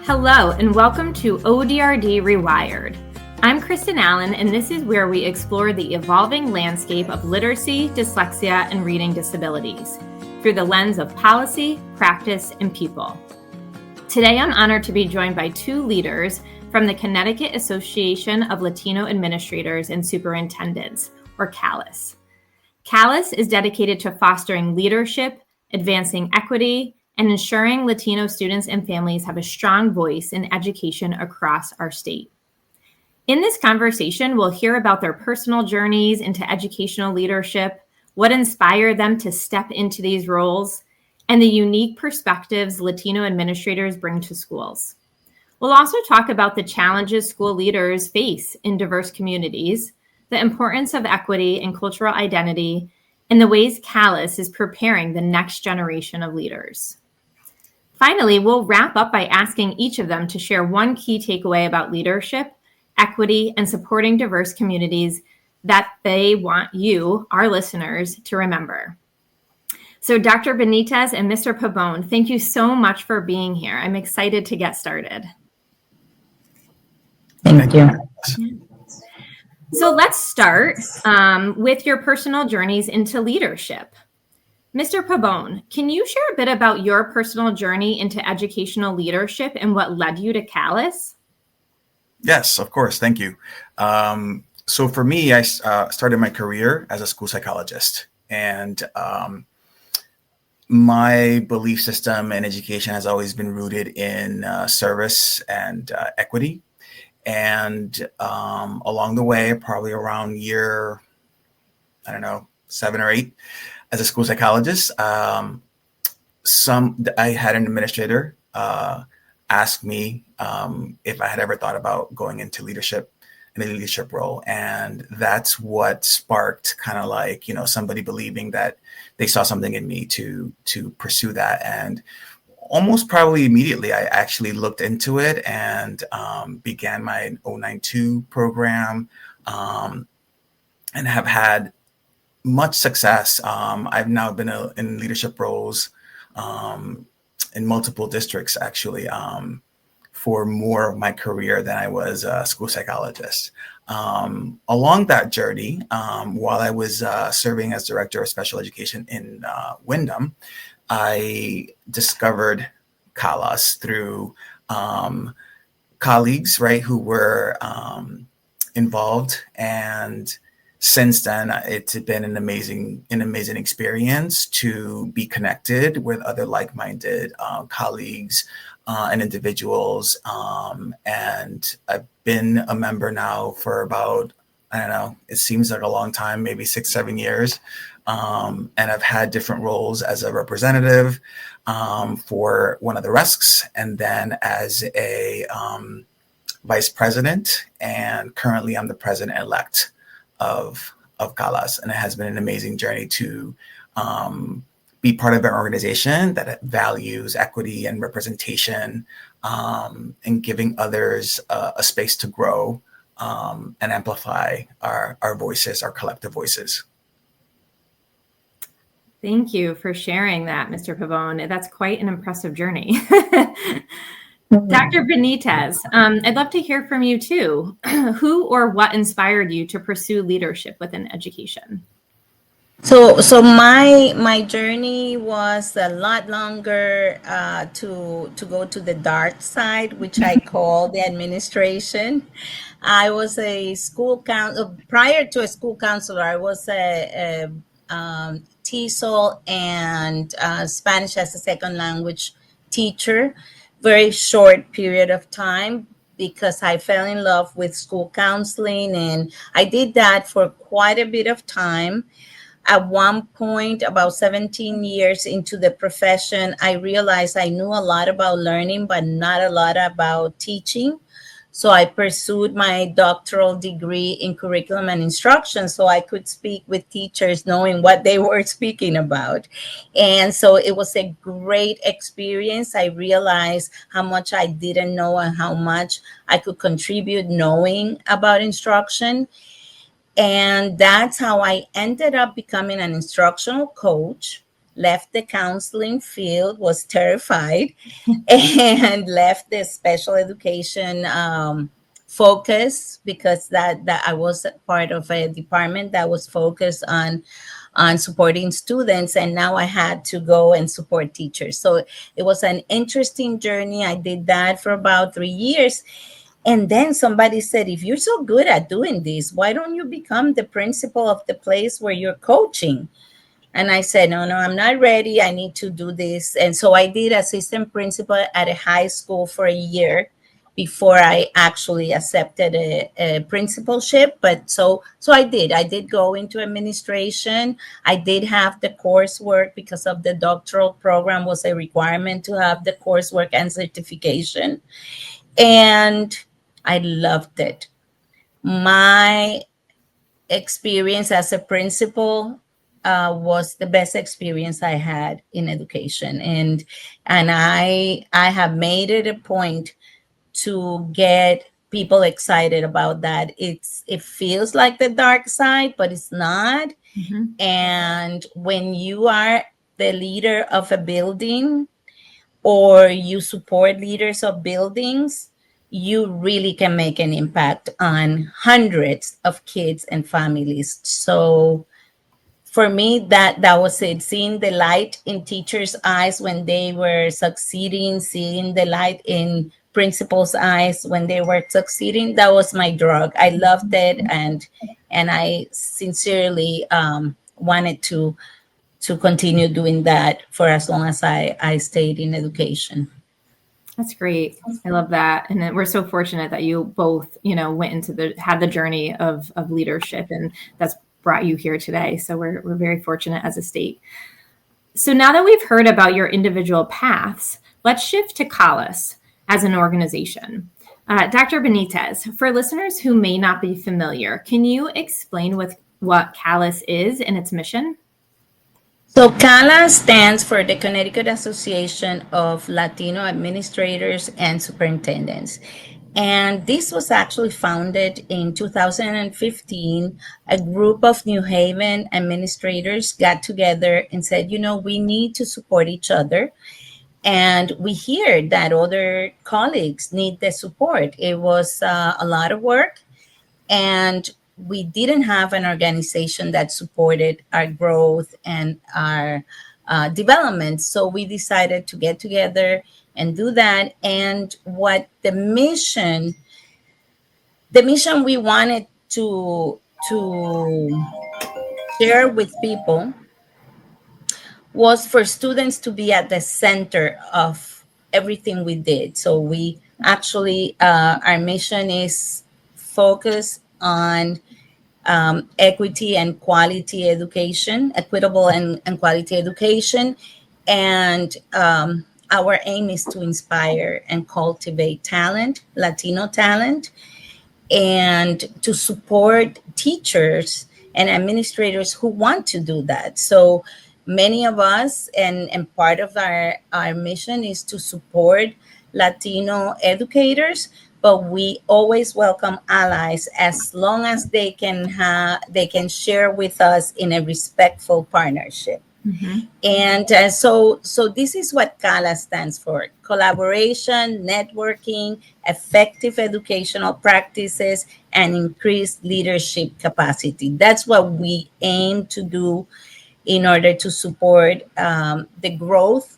Hello, and welcome to ODRD Rewired. I'm Kristin Allen, and this is where we explore the evolving landscape of literacy, dyslexia, and reading disabilities through the lens of policy, practice, and people. Today, I'm honored to be joined by two leaders from the Connecticut Association of Latino Administrators and Superintendents, or CALAS. CALAS is dedicated to fostering leadership, advancing equity, and ensuring Latino students and families have a strong voice in education across our state. In this conversation, we'll hear about their personal journeys into educational leadership, what inspired them to step into these roles, and the unique perspectives Latino administrators bring to schools. We'll also talk about the challenges school leaders face in diverse communities, the importance of equity and cultural identity, and the ways CALAS is preparing the next generation of leaders. Finally, we'll wrap up by asking each of them to share one key takeaway about leadership, equity, and supporting diverse communities that they want you, our listeners, to remember. So Dr. Benitez and Mr. Pabón, thank you so much for being here. I'm excited to get started. Thank you. So let's start with your personal journeys into leadership. Mr. Pabón, can you share a bit about your personal journey into educational leadership and what led you to CALAS? Yes, of course. Thank you. So for me, I started my career as a school psychologist, and my belief system in education has always been rooted in service and equity. And along the way, probably around year, 7 or 8, as a school psychologist, I had an administrator ask me if I had ever thought about going into leadership, in a leadership role. And that's what sparked kind of like, somebody believing that they saw something in me to pursue that. And almost probably immediately, I actually looked into it and began my 092 program and have had much success. I've now been in leadership roles in multiple districts, actually, for more of my career than I was a school psychologist. Along that journey, while I was serving as director of special education in Wyndham, I discovered CALAS through colleagues, right, who were involved. And since then, it's been an amazing experience to be connected with other like-minded colleagues and individuals. And I've been a member now for about, it seems like a long time, maybe 6-7 years. And I've had different roles as a representative for one of the RESCs, and then as a vice president. And currently I'm the president-elect of CALAS, and it has been an amazing journey to be part of an organization that values equity and representation, and giving others a space to grow and amplify our voices, our collective voices. Thank you for sharing that, Mr. Pabón. That's quite an impressive journey. Dr. Benitez, I'd love to hear from you too. Who or what inspired you to pursue leadership within education? So my journey was a lot longer to go to the dark side, which I call the administration. I was a school counsel prior to a school counselor. I was a TESOL and Spanish as a second language teacher. Very short period of time, because I fell in love with school counseling, and I did that for quite a bit of time. At one point, about 17 years into the profession, I realized I knew a lot about learning, but not a lot about teaching. So I pursued my doctoral degree in curriculum and instruction so I could speak with teachers knowing what they were speaking about. And so it was a great experience. I realized how much I didn't know and how much I could contribute knowing about instruction. And that's how I ended up becoming an instructional coach. left the counseling field, was terrified, and left the special education focus, because that I was part of a department that was focused on supporting students, and now I had to go and support teachers. So it was an interesting journey. I did that for about 3 years. And then somebody said, if you're so good at doing this, why don't you become the principal of the place where you're coaching? And I said, no, I'm not ready. I need to do this. And so I did assistant principal at a high school for a year before I actually accepted a principalship. But so I did go into administration. I did have the coursework because of the doctoral program was a requirement to have the coursework and certification. And I loved it. My experience as a principal was the best experience I had in education, and I have made it a point to get people excited about that. It feels like the dark side, but it's not. Mm-hmm. And when you are the leader of a building, or you support leaders of buildings, you really can make an impact on hundreds of kids and families. So for me, that was it. Seeing the light in teachers' eyes when they were succeeding, seeing the light in principals' eyes when they were succeeding, that was my drug. I loved it, and I sincerely wanted to continue doing that for as long as I stayed in education. That's great. I love that. And then we're so fortunate that you both, went into had the journey of leadership, and that's brought you here today. So we're very fortunate as a state. So now that we've heard about your individual paths, let's shift to CALAS as an organization. Dr. Benitez, for listeners who may not be familiar, can you explain what CALAS is and its mission? So CALAS stands for the Connecticut Association of Latino Administrators and Superintendents. And this was actually founded in 2015. A group of New Haven administrators got together and said, we need to support each other. And we hear that other colleagues need the support. It was a lot of work, and we didn't have an organization that supported our growth and our development. So we decided to get together and do that. And what the mission we wanted to share with people was for students to be at the center of everything we did. So we actually, our mission is focused on equity and quality education, equitable and quality education. And our aim is to inspire and cultivate talent, Latino talent, and to support teachers and administrators who want to do that. So many of us, and part of our mission is to support Latino educators, but we always welcome allies as long as they can share with us in a respectful partnership. Mm-hmm. And so this is what CALAS stands for: collaboration, networking, effective educational practices, and increased leadership capacity. That's what we aim to do in order to support the growth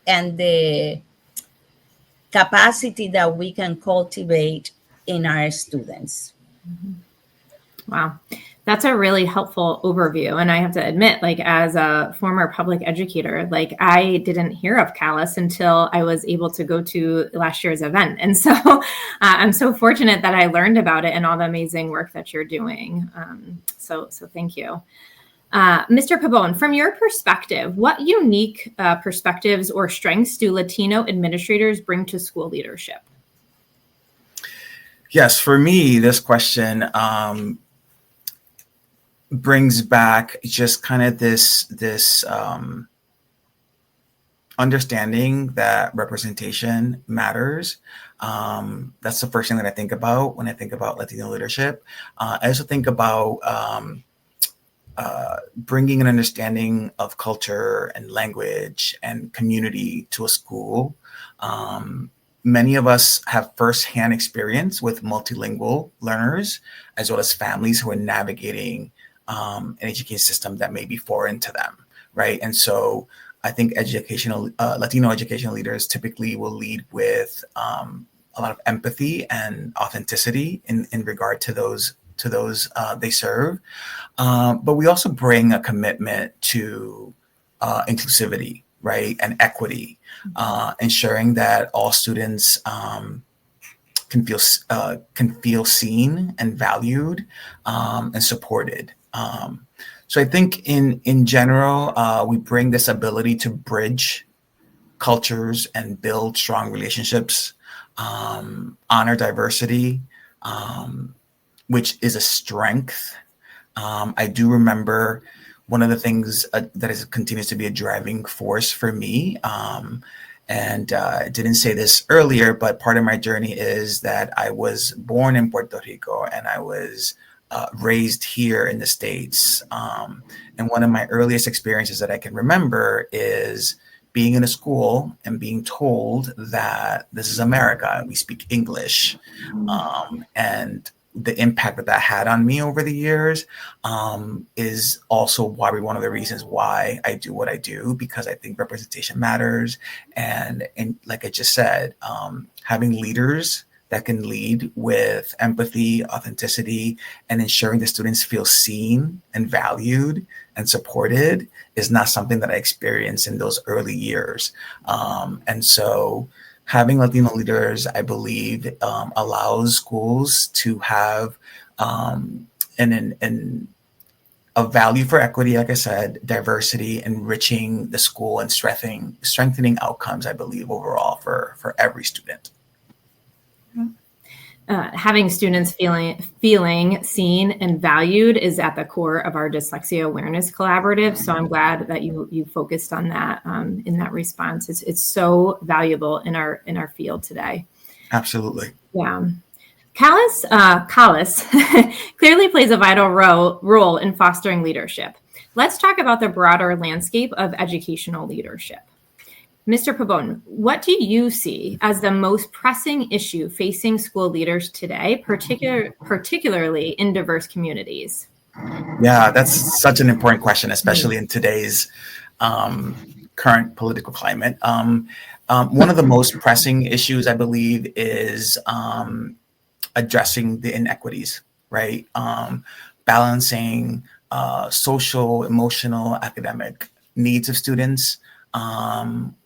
and the capacity that we can cultivate in our students. Wow. That's a really helpful overview. And I have to admit, as a former public educator, I didn't hear of CALAS until I was able to go to last year's event. And so I'm so fortunate that I learned about it and all the amazing work that you're doing. So thank you. Mr. Pabón, from your perspective, what unique perspectives or strengths do Latino administrators bring to school leadership? Yes, for me, this question brings back just kind of this understanding that representation matters. That's the first thing that I think about when I think about Latino leadership. I also think about bringing an understanding of culture and language and community to a school. Many of us have firsthand experience with multilingual learners, as well as families who are navigating an education system that may be foreign to them, right? And so I think Latino educational leaders typically will lead with a lot of empathy and authenticity in regard to those they serve. But we also bring a commitment to inclusivity, right, and equity, ensuring that all students can feel seen and valued and supported. So I think in general, we bring this ability to bridge cultures and build strong relationships, honor diversity, which is a strength. I do remember one of the things that continues to be a driving force for me, and I didn't say this earlier, but part of my journey is that I was born in Puerto Rico and I was raised here in the States. And one of my earliest experiences that I can remember is being in a school and being told that this is America and we speak English. And the impact that had on me over the years is also one of the reasons why I do what I do, because I think representation matters. And like I just said, having leaders that can lead with empathy, authenticity, and ensuring the students feel seen and valued and supported is not something that I experienced in those early years. And so having Latino leaders, I believe, allows schools to have a value for equity, like I said, diversity, enriching the school and strengthening outcomes, I believe, overall for every student. Having students feeling seen and valued is at the core of our Dyslexia Awareness Collaborative. So I'm glad that you focused on that in that response. It's so valuable in our field today. Absolutely. Yeah. CALAS clearly plays a vital role in fostering leadership. Let's talk about the broader landscape of educational leadership. Mr. Pabón, what do you see as the most pressing issue facing school leaders today, particularly in diverse communities? Yeah, that's such an important question, especially in today's current political climate. One of the most pressing issues, I believe, is addressing the inequities, right? Balancing social, emotional, academic needs of students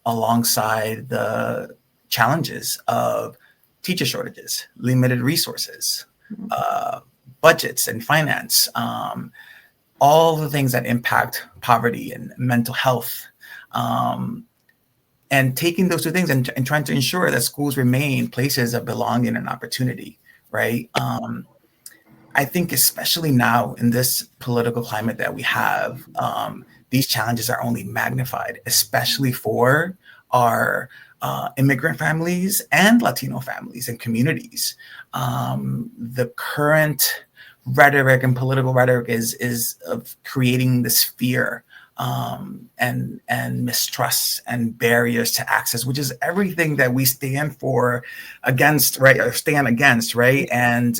alongside the challenges of teacher shortages, limited resources, budgets and finance, all the things that impact poverty and mental health, and taking those two things and trying to ensure that schools remain places of belonging and opportunity, right? I think especially now in this political climate that we have, these challenges are only magnified, especially for our immigrant families and Latino families and communities. The current rhetoric and political rhetoric is of creating this fear and mistrust and barriers to access, which is everything that we stand for against, right? Or stand against, right? And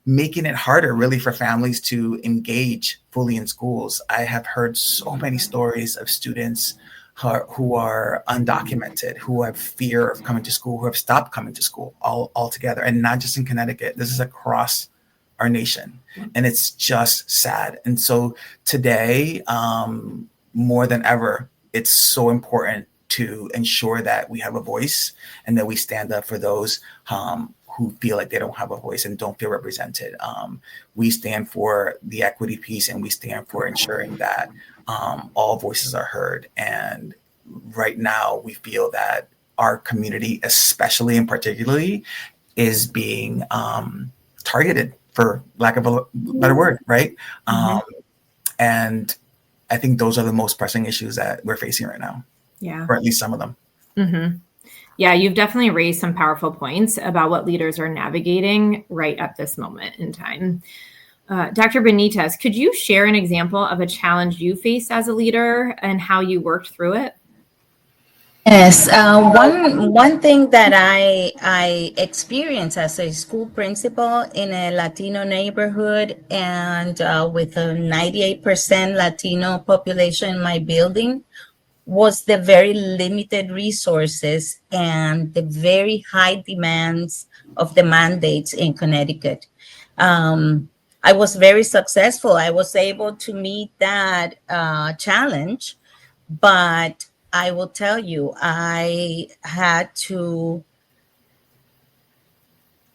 making it harder really for families to engage fully in schools. I have heard so many stories of students who are undocumented, who have fear of coming to school, who have stopped coming to school altogether, and not just in Connecticut. This is across our nation, and it's just sad. And so today, more than ever, it's so important to ensure that we have a voice and that we stand up for those who feel like they don't have a voice and don't feel represented. We stand for the equity piece, and we stand for ensuring that all voices are heard. And right now, we feel that our community, especially and particularly, is being targeted, for lack of a better word, right? And I think those are the most pressing issues that we're facing right now. Yeah. Or at least some of them. Mm-hmm. Yeah, you've definitely raised some powerful points about what leaders are navigating right at this moment in time. Dr. Benitez, could you share an example of a challenge you faced as a leader and how you worked through it? Yes, one thing that I experienced as a school principal in a Latino neighborhood and with a 98% Latino population in my building was the very limited resources and the very high demands of the mandates in Connecticut. I was very successful. I was able to meet that challenge, but I will tell you, I had to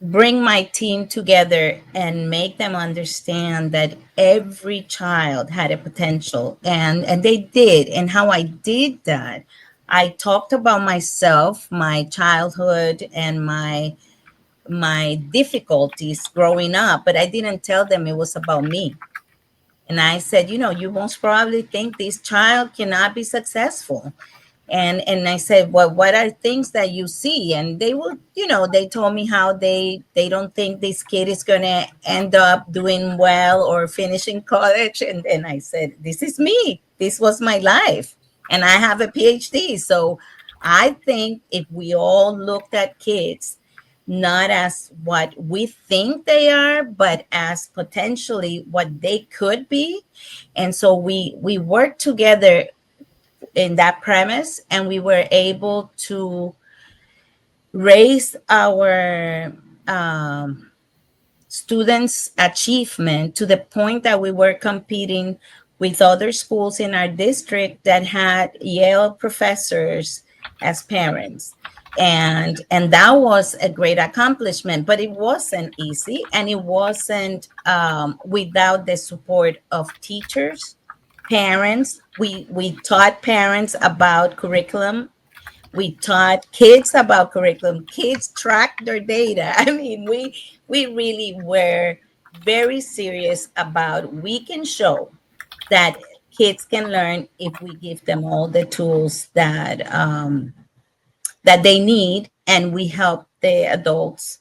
bring my team together and make them understand that every child had a potential, and they did. And how I did that, I talked about myself, my childhood, and my difficulties growing up, but I didn't tell them it was about me. And I said, you most probably think this child cannot be successful. And I said, well, what are things that you see? And they would, they told me how they don't think this kid is going to end up doing well or finishing college. And I said, this is me. This was my life. And I have a PhD. So I think if we all looked at kids not as what we think they are, but as potentially what they could be. And so we work together in that premise, and we were able to raise our students' achievement to the point that we were competing with other schools in our district that had Yale professors as parents. And that was a great accomplishment, but it wasn't easy, and it wasn't without the support of teachers, parents. We taught parents about curriculum. We taught kids about curriculum. Kids tracked their data. I mean, we really were very serious about we can show that kids can learn if we give them all the tools that that they need, and we help the adults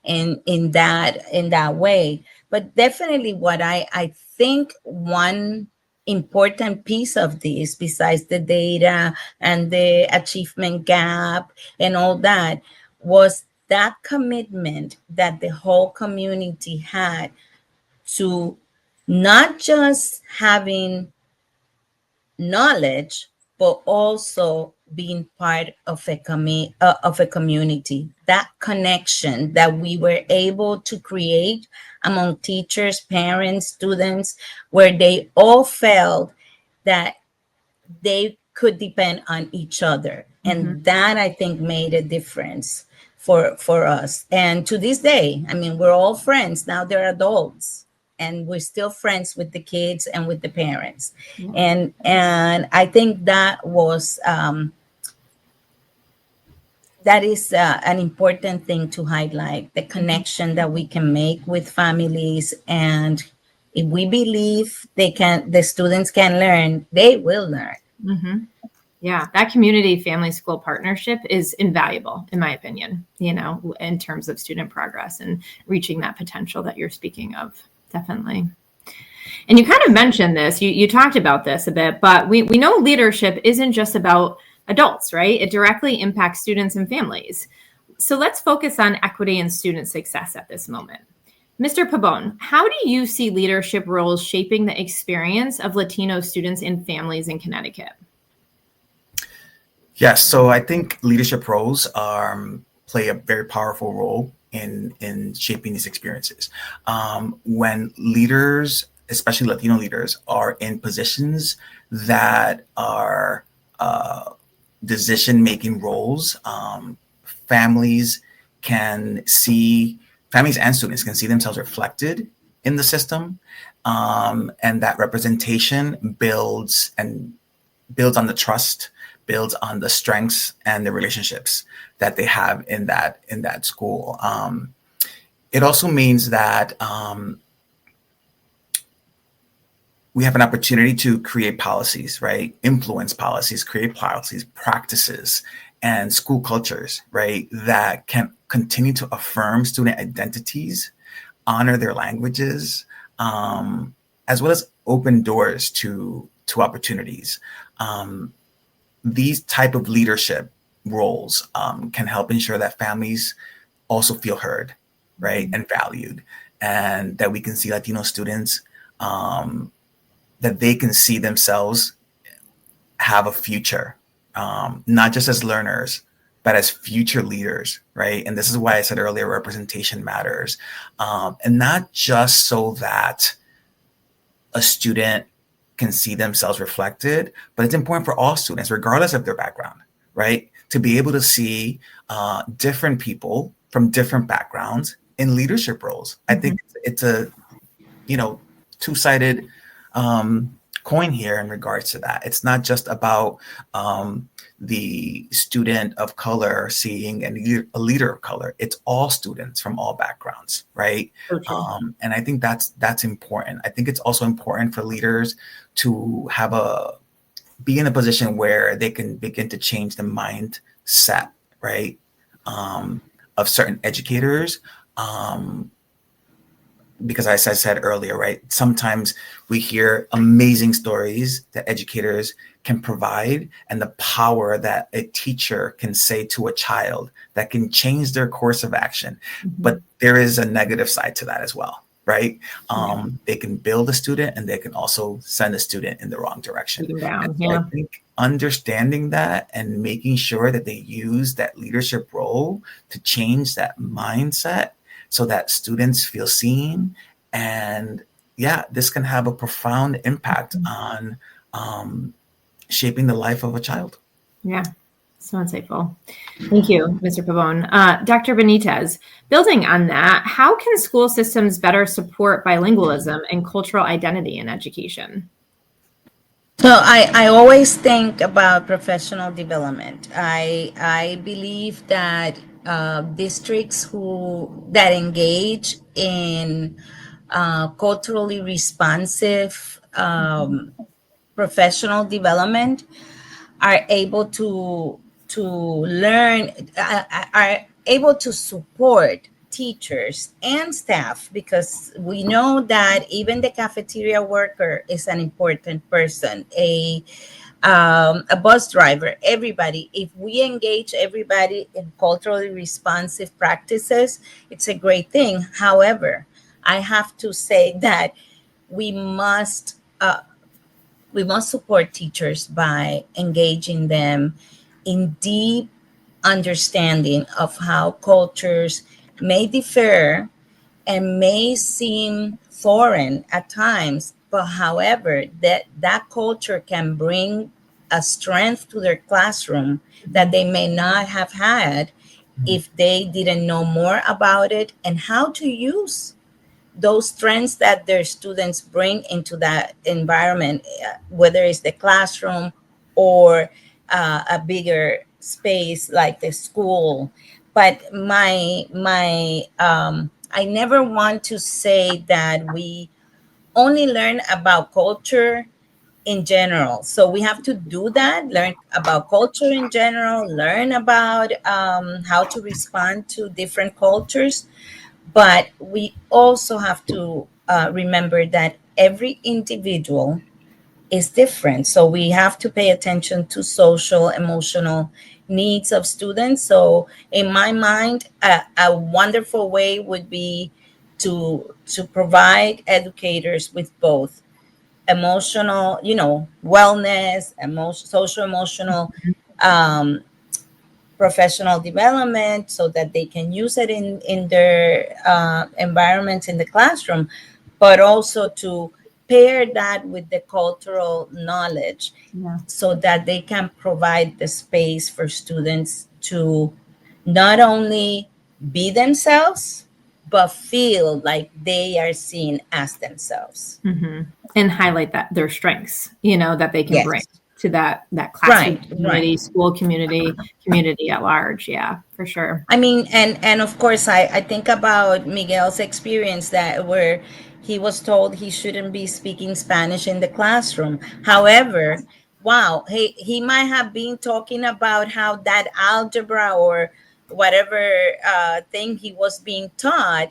in that way. But definitely what I think one important piece of this, besides the data and the achievement gap and all that, was that commitment that the whole community had to not just having knowledge, but also being part of a community. That connection that we were able to create among teachers, parents, students, where they all felt that they could depend on each other. And that, I think, made a difference for us. And to this day, I mean, we're all friends. Now they're adults, and we're still friends with the kids and with the parents. And I think that was that is an important thing to highlight, the connection that we can make with families. And if we believe the students can learn, they will learn. Yeah, that community family school partnership is invaluable, in my opinion, in terms of student progress and reaching that potential that you're speaking of. Definitely. And you kind of mentioned this, you talked about this a bit, but we know leadership isn't just about adults, right? It directly impacts students and families. So let's focus on equity and student success at this moment. Mr. Pabón, how do you see leadership roles shaping the experience of Latino students and families in Connecticut? Yes, so I think leadership roles play a very powerful role in shaping these experiences. When leaders, especially Latino leaders, are in positions that are decision-making roles, families and students can see themselves reflected in the system, and that representation builds on the trust, builds on the strengths and the relationships that they have in that school. It also means that we have an opportunity to create policies, right? Influence policies, create policies, practices, and school cultures, right? That can continue to affirm student identities, honor their languages, as well as open doors to opportunities. These type of leadership roles can help ensure that families also feel heard, right, and valued, and that we can see Latino students, that they can see themselves have a future, not just as learners, but as future leaders, right? And this is why I said earlier, representation matters. And not just so that a student can see themselves reflected, but it's important for all students, regardless of their background, right? To be able to see different people from different backgrounds in leadership roles. I think it's a, two-sided coin here in regards to that. It's not just about the student of color seeing a leader of color. It's all students from all backgrounds, right? Okay. And I think that's important. I think it's also important for leaders to be in a position where they can begin to change the mindset, right, of certain educators. Because as I said earlier, right, sometimes we hear amazing stories that educators can provide and the power that a teacher can say to a child that can change their course of action. But there is a negative side to that as well, right? They can build a student and they can also send a student in the wrong direction. I think understanding that and making sure that they use that leadership role to change that mindset so that students feel seen. And this can have a profound impact on shaping the life of a child. Yeah, so insightful. Thank you, Mr. Pabón. Dr. Benitez, building on that, how can school systems better support bilingualism and cultural identity in education? So I always think about professional development. I believe that districts that engage in culturally responsive professional development are able to learn, are able to support teachers and staff, because we know that even the cafeteria worker is an important person, a bus driver, everybody. If we engage everybody in culturally responsive practices, it's a great thing. However, I have to say that we must support teachers by engaging them in deep understanding of how cultures may differ and may seem foreign at times, but however, that culture can bring a strength to their classroom that they may not have had if they didn't know more about it, and how to use those strengths that their students bring into that environment, whether it's the classroom or a bigger space like the school. But I never want to say that we only learn about culture in general. So we have to do that, learn about culture in general, learn about how to respond to different cultures. But we also have to remember that every individual is different. So we have to pay attention to social, emotional needs of students. So in my mind, a wonderful way would be to provide educators with both emotional, wellness, social, emotional, professional development, so that they can use it in their environments in the classroom, but also to pair that with the cultural knowledge, so that they can provide the space for students to not only be themselves, but feel like they are seen as themselves. And highlight their strengths, that they can bring to that classroom community, school community at large. Yeah, for sure. I mean, and of course, I think about Miguel's experience where he was told he shouldn't be speaking Spanish in the classroom. However, wow, he might have been talking about how that algebra or whatever thing he was being taught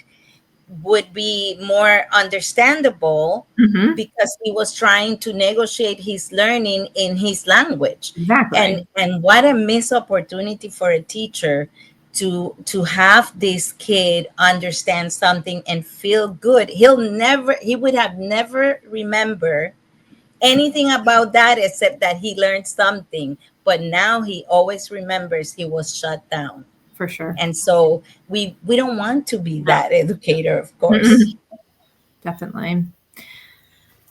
would be more understandable Mm-hmm. because he was trying to negotiate his learning in his language. Exactly. And what a missed opportunity for a teacher to have this kid understand something and feel good. He would have never remember anything about that except that he learned something, but now he always remembers he was shut down. For sure. And so we don't want to be No. that educator, of course. Mm-mm. Definitely.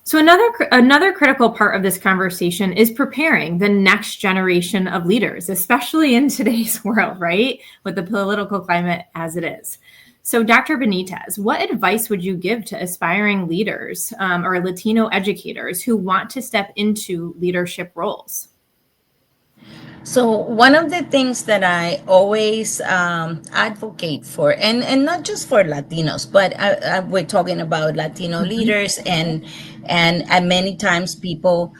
So another critical part of this conversation is preparing the next generation of leaders, especially in today's world, right? With the political climate as it is. So Dr. Benitez, what advice would you give to aspiring leaders or Latino educators who want to step into leadership roles? So one of the things that I always advocate for, and not just for Latinos, but we're talking about Latino leaders, and many times people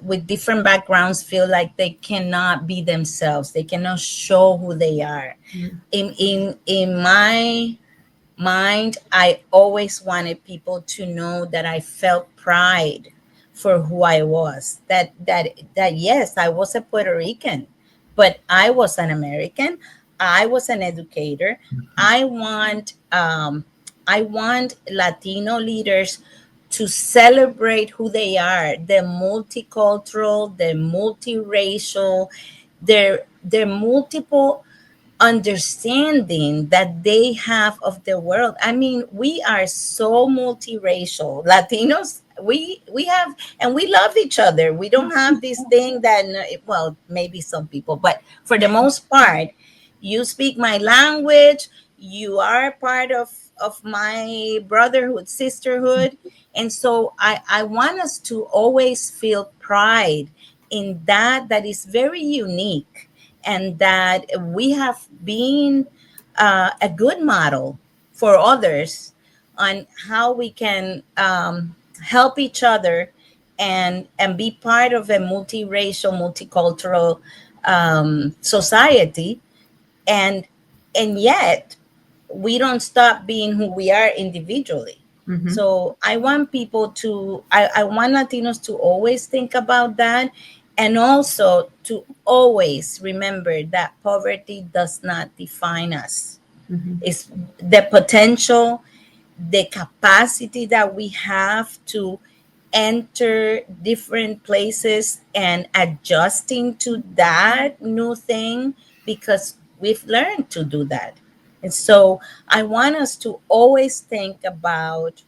with different backgrounds feel like they cannot be themselves, they cannot show who they are. In my mind, I always wanted people to know that I felt pride for who I was. That yes, I was a Puerto Rican, but I was an American. I was an educator. I want Latino leaders to celebrate who they are, the multicultural, the multiracial, their multiple understanding that they have of the world. I mean, we are so multiracial. Latinos, we have, and we love each other. We don't have this thing that, well, maybe some people, but for the most part, you speak my language, you are part of my brotherhood, sisterhood. And so I want us to always feel pride in that is very unique, and that we have been a good model for others on how we can help each other and be part of a multiracial, multicultural society, and yet we don't stop being who we are individually. Mm-hmm. So I want people I want Latinos to always think about that, and also to always remember that poverty does not define us. Mm-hmm. It's the potential, the capacity that we have to enter different places and adjusting to that new thing, because we've learned to do that. And so I want us to always think about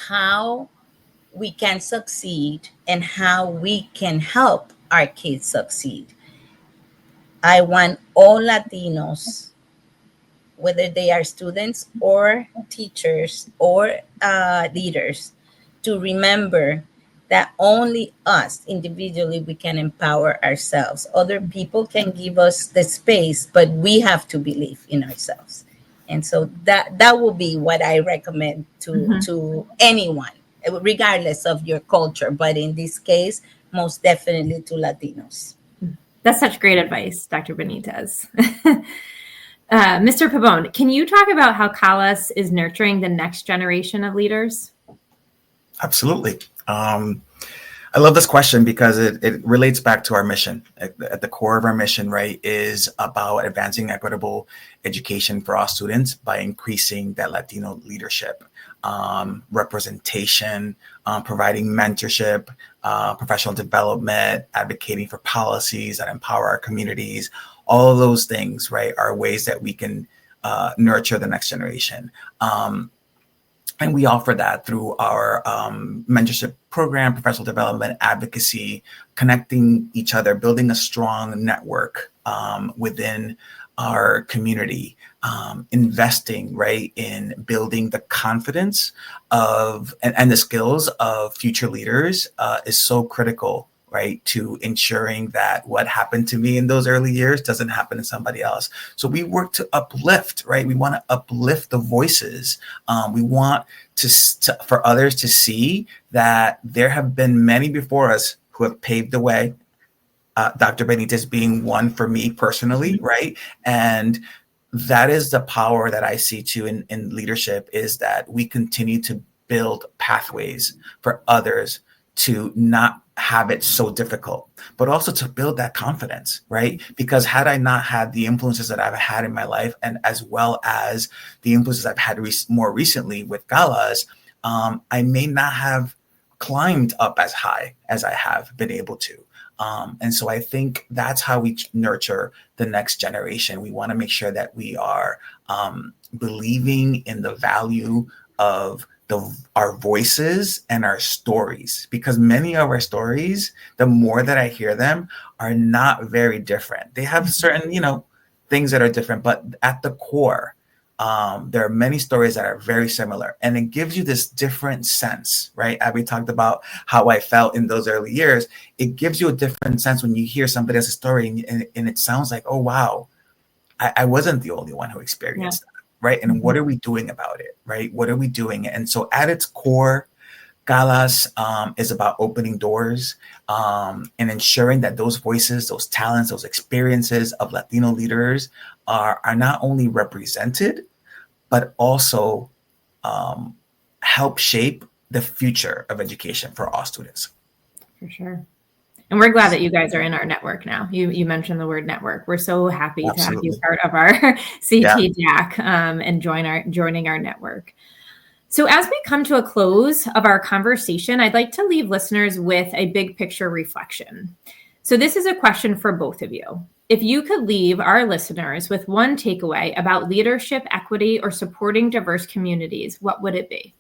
how we can succeed and how we can help our kids succeed. I want all Latinos, whether they are students or teachers or leaders, to remember that only us individually we can empower ourselves. Other people can give us the space, but we have to believe in ourselves. And so that will be what I recommend to anyone, regardless of your culture, but in this case, most definitely to Latinos. That's such great advice, Dr. Benitez. Mr. Pabón, can you talk about how CALAS is nurturing the next generation of leaders? Absolutely. I love this question because it relates back to our mission. At the core of our mission, right, is about advancing equitable education for all students by increasing that Latino leadership, representation, providing mentorship, professional development, advocating for policies that empower our communities. All of those things, right, are ways that we can nurture the next generation. And we offer that through our mentorship program, professional development, advocacy, connecting each other, building a strong network within our community, investing, right, in building the confidence of and the skills of future leaders is so critical, right, to ensuring that what happened to me in those early years doesn't happen to somebody else. So we work to uplift, right? We want to uplift the voices. We want for others to see that there have been many before us who have paved the way. Dr. Benitez being one for me personally, right? And that is the power that I see too in leadership, is that we continue to build pathways for others to not have it so difficult, but also to build that confidence, right? Because had I not had the influences that I've had in my life, and as well as the influences I've had more recently with CALAS, I may not have climbed up as high as I have been able to. And so I think that's how we nurture the next generation. We want to make sure that we are believing in the value of our voices and our stories, because many of our stories, the more that I hear them, are not very different. They have certain, things that are different, but at the core, there are many stories that are very similar, and it gives you this different sense, right? Abby talked about how I felt in those early years. It gives you a different sense when you hear somebody else's story, and it sounds like, oh, wow, I wasn't the only one who experienced that, right? And what are we doing about it, right? What are we doing? And so at its core, CALAS is about opening doors and ensuring that those voices, those talents, those experiences of Latino leaders are not only represented, but also help shape the future of education for all students. For sure. And we're glad that you guys are in our network now. You mentioned the word network. We're so happy to have you part of our CTDAC and joining our network. So as we come to a close of our conversation, I'd like to leave listeners with a big picture reflection. So this is a question for both of you. If you could leave our listeners with one takeaway about leadership, equity, or supporting diverse communities, what would it be?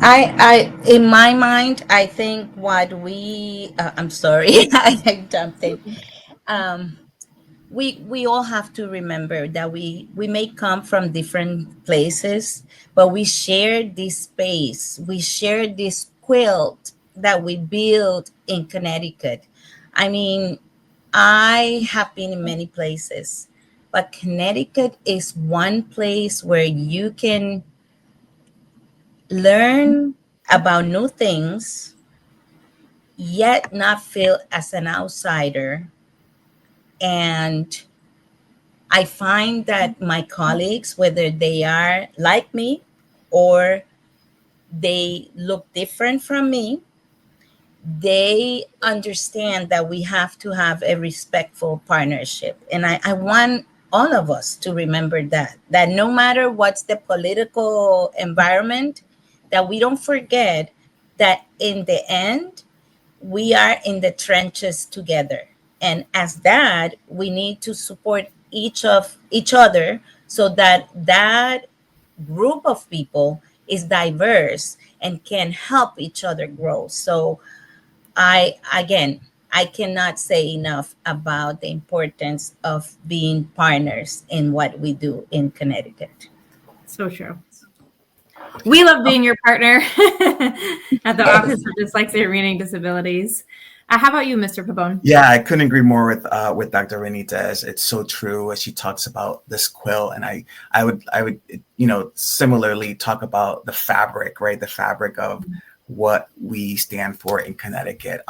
I in my mind, I think what we I'm sorry, I jumped in. We all have to remember that we may come from different places, but we share this space. We share this quilt that we built in Connecticut. I mean, I have been in many places, but Connecticut is one place where you can learn about new things, yet not feel as an outsider. And I find that my colleagues, whether they are like me or they look different from me, they understand that we have to have a respectful partnership. And I want all of us to remember that no matter what's the political environment, that we don't forget that in the end, we are in the trenches together. And as that, we need to support each other so that group of people is diverse and can help each other grow. So I cannot say enough about the importance of being partners in what we do in Connecticut. So true. We love being your partner at the Office of Dyslexia and Reading Disabilities. How about you, Mr. Pabón? Yeah, I couldn't agree more with Dr. Benitez. It's so true as she talks about this quill, and I would similarly talk about the fabric, right? The fabric of what we stand for in Connecticut.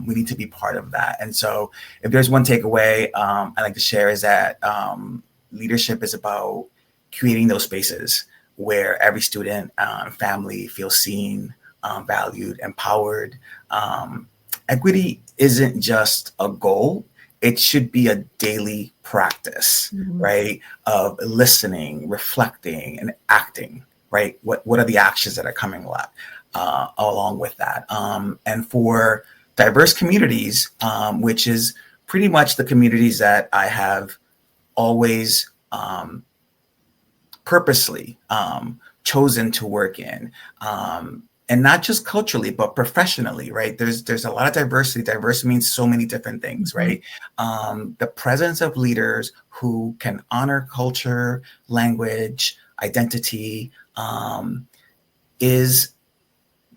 We need to be part of that. And so if there's one takeaway I'd like to share is that leadership is about creating those spaces where every student and family feels seen, valued, empowered. Equity isn't just a goal. It should be a daily practice, right? Of listening, reflecting, and acting, right? What are the actions that are coming along with that? And for diverse communities, which is pretty much the communities that I have always purposely chosen to work in, and not just culturally, but professionally, right? There's a lot of diversity. Diverse means so many different things, right? The presence of leaders who can honor culture, language, identity is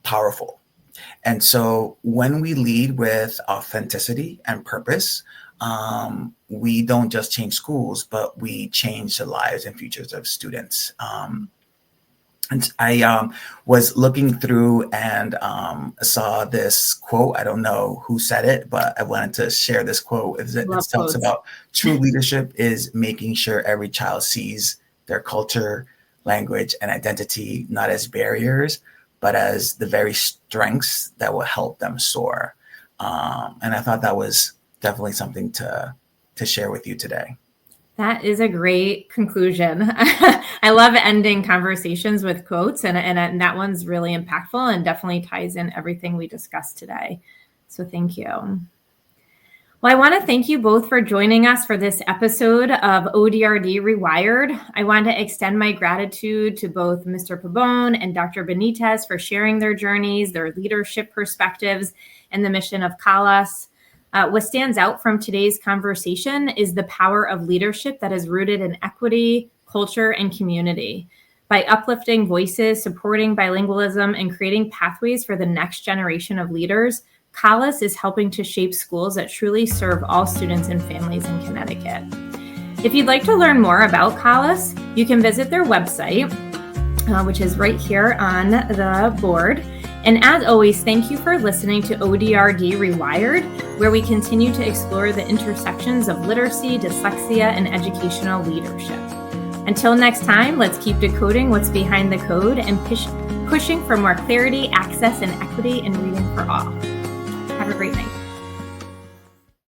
powerful. And so when we lead with authenticity and purpose, we don't just change schools, but we change the lives and futures of students. And I was looking through and saw this quote. I don't know who said it, but I wanted to share this quote. It Love talks quotes. about true leadership is making sure every child sees their culture, language, and identity not as barriers, but as the very strengths that will help them soar. And I thought that was definitely something to share with you today. That is a great conclusion. I love ending conversations with quotes, and that one's really impactful and definitely ties in everything we discussed today. So thank you. Well, I want to thank you both for joining us for this episode of ODRD Rewired. I want to extend my gratitude to both Mr. Pabón and Dr. Benitez for sharing their journeys, their leadership perspectives, and the mission of CALAS. What stands out from today's conversation is the power of leadership that is rooted in equity, culture, and community. By uplifting voices, supporting bilingualism, and creating pathways for the next generation of leaders, CALAS is helping to shape schools that truly serve all students and families in Connecticut. If you'd like to learn more about CALAS, you can visit their website, which is right here on the board. And as always, thank you for listening to ODRD Rewired, where we continue to explore the intersections of literacy, dyslexia, and educational leadership. Until next time, let's keep decoding what's behind the code and pushing for more clarity, access, and equity in reading for all. Have a great night.